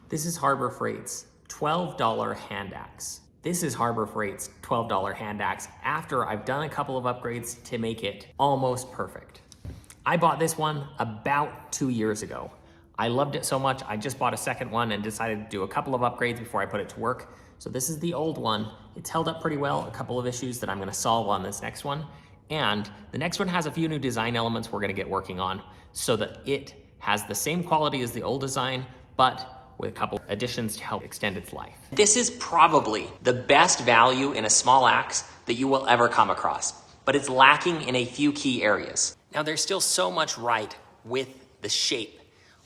This is Harbor Freight's $12 Handaxe. This is Harbor Freight's $12 Handaxe after I've done a couple of upgrades to make it almost perfect. I bought this one about 2 years ago. I loved it so much, I just bought a second one and decided to do a couple of upgrades before I put it to work. So this is the old one. It's held up pretty well, a couple of issues that I'm gonna solve on this next one. And the next one has a few new design elements we're gonna get working on so that it has the same quality as the old design, but with a couple additions to help extend its life. This is probably the best value in a small axe that you will ever come across, but it's lacking in a few key areas. Now there's still so much right with the shape,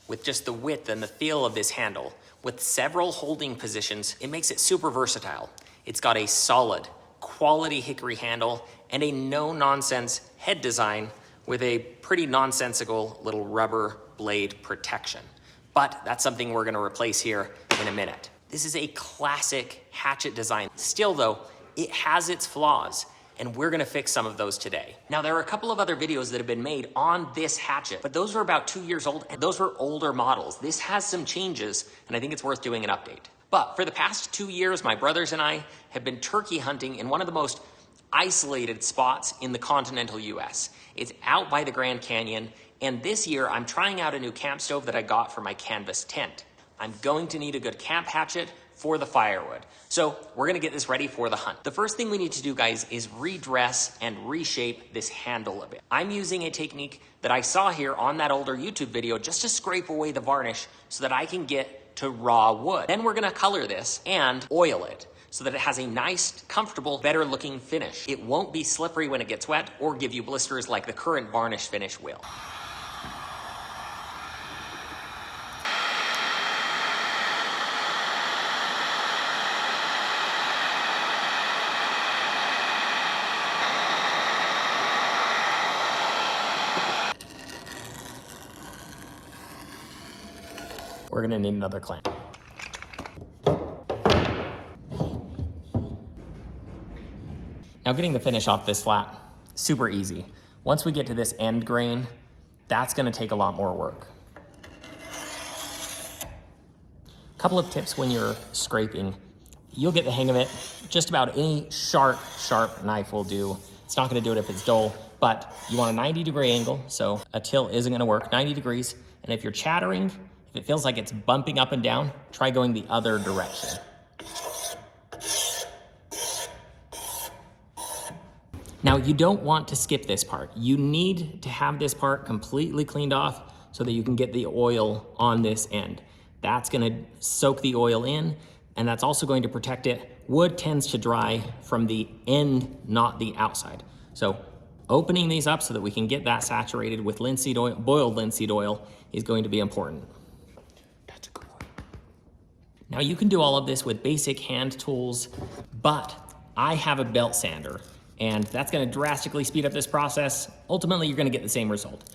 with just the width and the feel of this handle. With several holding positions, it makes it super versatile. It's got a solid, quality hickory handle and a no-nonsense head design with a pretty nonsensical little rubber blade protection. But that's something we're gonna replace here in a minute. This is a classic hatchet design. Still though, it has its flaws, and we're gonna fix some of those today. Now there are a couple of other videos that have been made on this hatchet, but those were about 2 years old, and those were older models. This has some changes, and I think it's worth doing an update. But for the past 2 years, my brothers and I have been turkey hunting in one of the most isolated spots in the continental US. It's out by the Grand Canyon, and this year I'm trying out a new camp stove that I got for my canvas tent. I'm going to need a good camp hatchet for the firewood. So we're gonna get this ready for the hunt. The first thing we need to do, guys, is redress and reshape this handle a bit. I'm using a technique that I saw here on that older YouTube video just to scrape away the varnish so that I can get to raw wood. Then we're gonna color this and oil it so that it has a nice, comfortable, better looking finish. It won't be slippery when it gets wet or give you blisters like the current varnish finish will. We're gonna need another clamp. Now getting the finish off this flat, super easy. Once we get to this end grain, that's gonna take a lot more work. Couple of tips when you're scraping. You'll get the hang of it. Just about any sharp knife will do. It's not gonna do it if it's dull, but you want a 90-degree angle, so a tilt isn't gonna work, 90 degrees. And if you're chattering, if it feels like it's bumping up and down, try going the other direction. Now, you don't want to skip this part. You need to have this part completely cleaned off so that you can get the oil on this end. That's gonna soak the oil in, and that's also going to protect it. Wood tends to dry from the end, not the outside. So opening these up so that we can get that saturated with linseed oil, boiled linseed oil, is going to be important. That's a good one. Now you can do all of this with basic hand tools, but I have a belt sander, and that's gonna drastically speed up this process. Ultimately, you're gonna get the same result.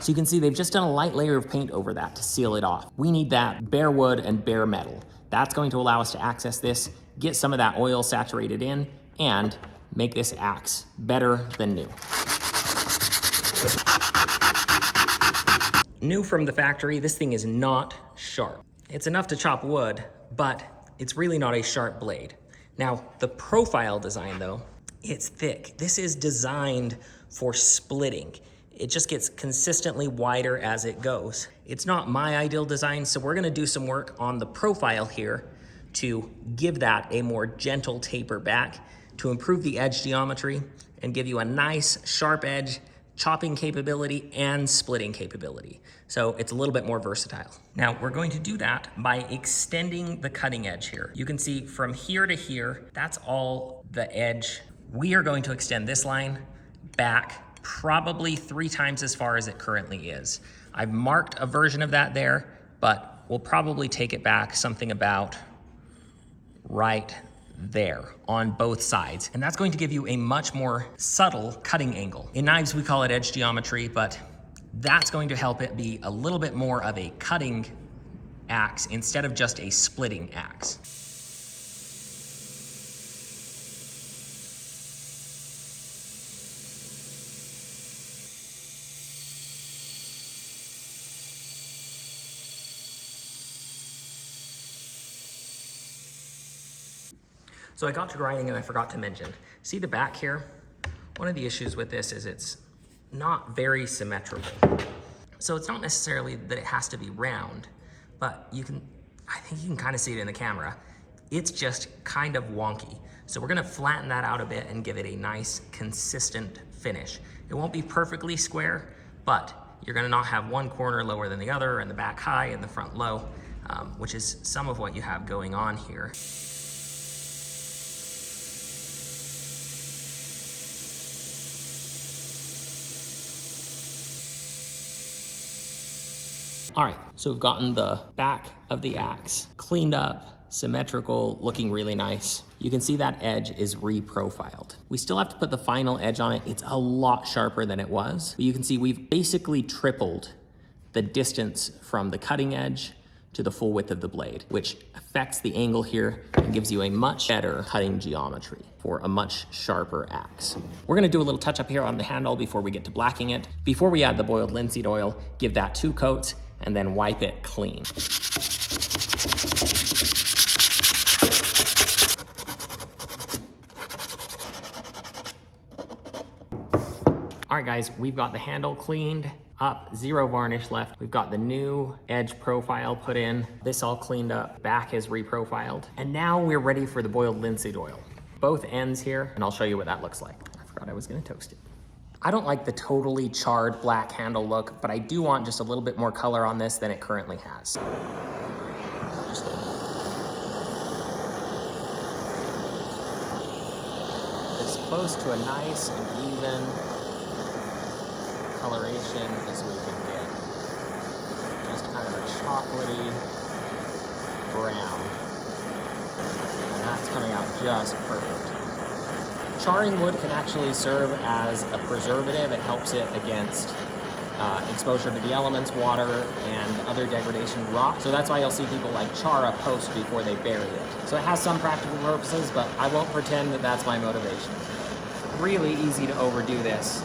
So you can see they've just done a light layer of paint over that to seal it off. We need that bare wood and bare metal. That's going to allow us to access this, get some of that oil saturated in, and make this axe better than new. New from the factory, this thing is not sharp. It's enough to chop wood, but it's really not a sharp blade. Now, the profile design though, it's thick. This is designed for splitting. It just gets consistently wider as it goes. It's not my ideal design, so we're gonna do some work on the profile here to give that a more gentle taper back to improve the edge geometry and give you a nice sharp edge, chopping capability and splitting capability. So it's a little bit more versatile. Now we're going to do that by extending the cutting edge here. You can see from here to here, that's all the edge. We are going to extend this line back probably 3 times as far as it currently is. I've marked a version of that there, but we'll probably take it back something about right there on both sides. And that's going to give you a much more subtle cutting angle. In knives, we call it edge geometry, but that's going to help it be a little bit more of a cutting axe instead of just a splitting axe. So I got to grinding and I forgot to mention, see the back here? One of the issues with this is it's not very symmetrical. So it's not necessarily that it has to be round, but I think you can kind of see it in the camera. It's just kind of wonky. So we're gonna flatten that out a bit and give it a nice, consistent finish. It won't be perfectly square, but you're gonna not have one corner lower than the other and the back high and the front low, which is some of what you have going on here. All right, so we've gotten the back of the axe cleaned up, symmetrical, looking really nice. You can see that edge is reprofiled. We still have to put the final edge on it. It's a lot sharper than it was. But you can see we've basically tripled the distance from the cutting edge to the full width of the blade, which affects the angle here and gives you a much better cutting geometry for a much sharper axe. We're gonna do a little touch up here on the handle before we get to blacking it. Before we add the boiled linseed oil, give that 2 coats and then wipe it clean. All right guys, we've got the handle cleaned up, 0 varnish left. We've got the new edge profile put in. This all cleaned up, back is reprofiled. And now we're ready for the boiled linseed oil. Both ends here, and I'll show you what that looks like. I forgot I was gonna toast it. I don't like the totally charred black handle look, but I do want just a little bit more color on this than it currently has. As close to a nice and even coloration as we can get. Just kind of a chocolatey brown. And that's coming out just perfect. Charring wood can actually serve as a preservative. It helps it against exposure to the elements, water, and other degradation of rock. So that's why you'll see people like char a post before they bury it. So it has some practical purposes, but I won't pretend that that's my motivation. Really easy to overdo this.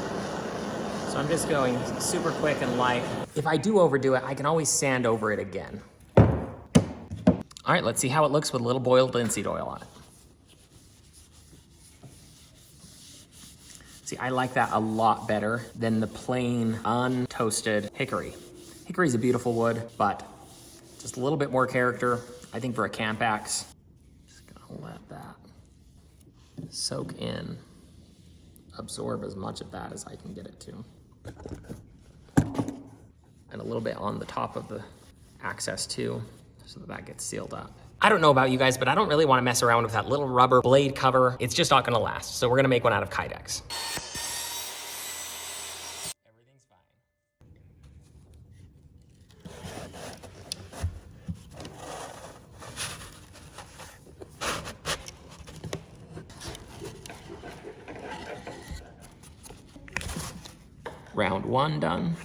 So I'm just going super quick and light. If I do overdo it, I can always sand over it again. All right, let's see how it looks with a little boiled linseed oil on it. See, I like that a lot better than the plain, untoasted hickory. Hickory's a beautiful wood, but just a little bit more character, I think, for a camp axe. Just gonna let that soak in, absorb as much of that as I can get it to. And a little bit on the top of the access too, so that gets sealed up. I don't know about you guys, but I don't really want to mess around with that little rubber blade cover. It's just not gonna last. So we're gonna make one out of kydex. Everything's fine. Round 1 done.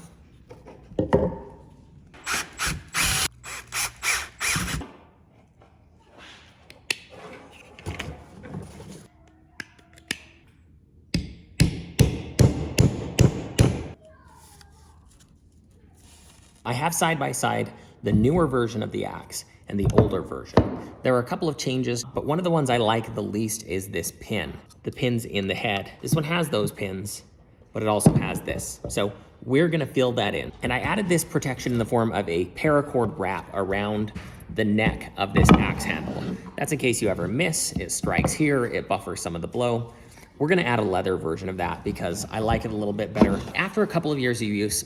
I have side by side the newer version of the axe and the older version. There are a couple of changes, but one of the ones I like the least is this pin. The pin's in the head. This one has those pins, but it also has this. So we're gonna fill that in. And I added this protection in the form of a paracord wrap around the neck of this axe handle. That's in case you ever miss, it strikes here, it buffers some of the blow. We're gonna add a leather version of that because I like it a little bit better. After a couple of years of use,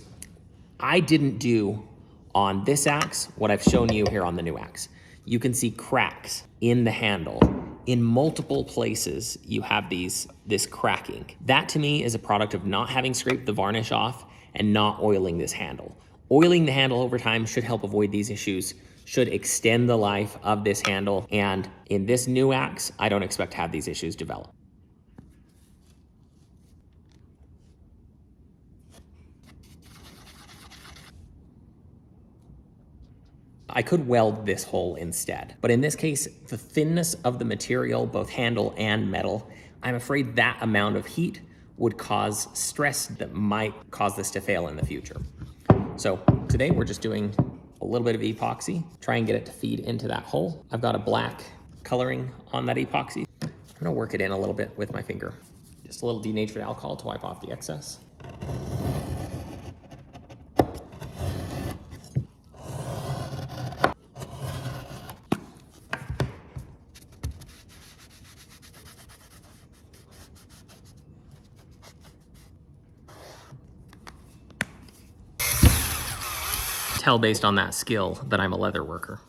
I didn't do on this axe what I've shown you here on the new axe. You can see cracks in the handle. In multiple places, you have this cracking. That to me is a product of not having scraped the varnish off and not oiling this handle. Oiling the handle over time should help avoid these issues, should extend the life of this handle. And in this new axe, I don't expect to have these issues develop. I could weld this hole instead, but in this case, the thinness of the material, both handle and metal, I'm afraid that amount of heat would cause stress that might cause this to fail in the future. So today we're just doing a little bit of epoxy, try and get it to feed into that hole. I've got a black coloring on that epoxy. gonna work it in a little bit with my finger. Just a little denatured alcohol to wipe off the excess. Tell based on that skill that I'm a leather worker.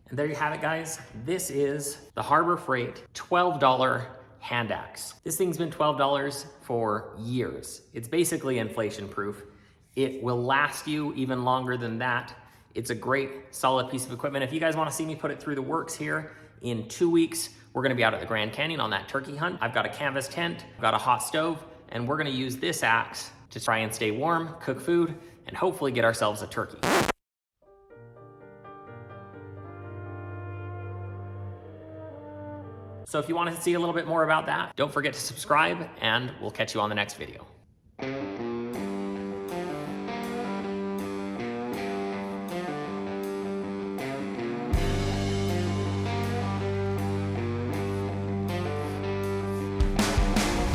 And there you have it, guys. This is the Harbor Freight $12 Handaxe. This thing's been $12 for years. It's basically inflation proof. It will last you even longer than that. It's a great solid piece of equipment. If you guys want to see me put it through the works here in 2 weeks, we're going to be out at the Grand Canyon on that turkey hunt. I've got a canvas tent, I've got a hot stove, and we're going to use this axe to try and stay warm, cook food, and hopefully get ourselves a turkey. So if you want to see a little bit more about that, don't forget to subscribe, and we'll catch you on the next video.